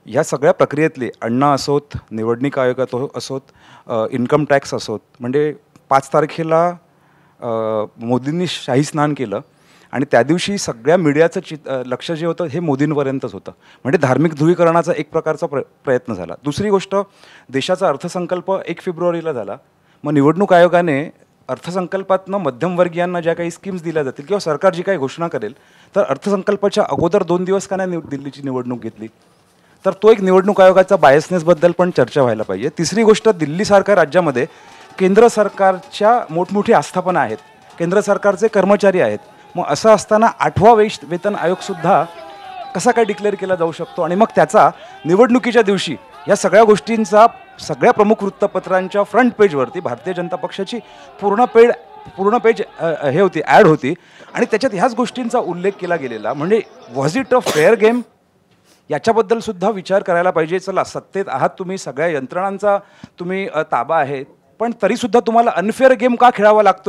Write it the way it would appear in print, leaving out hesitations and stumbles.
ह्या सगळ्या प्रक्रियेतली अण्णा असोत, निवडणूक आयोगात असोत, इन्कम टॅक्स असोत, म्हणजे 5 तारखेला मोदींनी शाही स्नान केलं आणि त्या दिवशी सगळ्या मीडियाचं लक्ष जे होतं हे मोदींपर्यंतच होतं. म्हणजे धार्मिक ध्रुवीकरणाचा एक प्रकारचा प्रयत्न झाला. दुसरी गोष्ट, देशाचा अर्थसंकल्प 1 फेब्रुवारीला झाला. मग निवडणूक आयोगाने अर्थसंकल्पातनं मध्यमवर्गीयांना ज्या काही स्कीम्स दिल्या जातील किंवा सरकार जी काही घोषणा करेल, तर अर्थसंकल्पाच्या अगोदर 2 दिवस का नाही दिल्लीची निवडणूक घेतली? तर तो एक निवडणूक आयोगाचा बायसनेसबद्दल पण चर्चा व्हायला पाहिजे. तिसरी गोष्ट, दिल्लीसारख्या राज्यामध्ये केंद्र सरकारच्या मोठमोठी आस्थापना आहेत, केंद्र सरकारचे कर्मचारी आहेत. मग असं असताना 8वा वेतन आयोगसुद्धा कसा काय डिक्लेअर केला जाऊ शकतो? आणि मग त्याचा निवडणुकीच्या दिवशी या सगळ्या गोष्टींचा सगळ्या प्रमुख वृत्तपत्रांच्या फ्रंट पेजवरती भारतीय जनता पक्षाची पूर्ण पेज हे होती, ॲड होती आणि त्याच्यात ह्याच गोष्टींचा उल्लेख केला गेलेला. म्हणजे was it a fair game? याच्याबद्दल सुद्धा विचार करायला पाहिजे. चला, सत्तेत आहात तुम्ही, सगळ्या यंत्रणांचा तुम्ही ताबा आहे, पण तरीसुद्धा तुम्हाला अनफेअर गेम का खेळावा लागतो?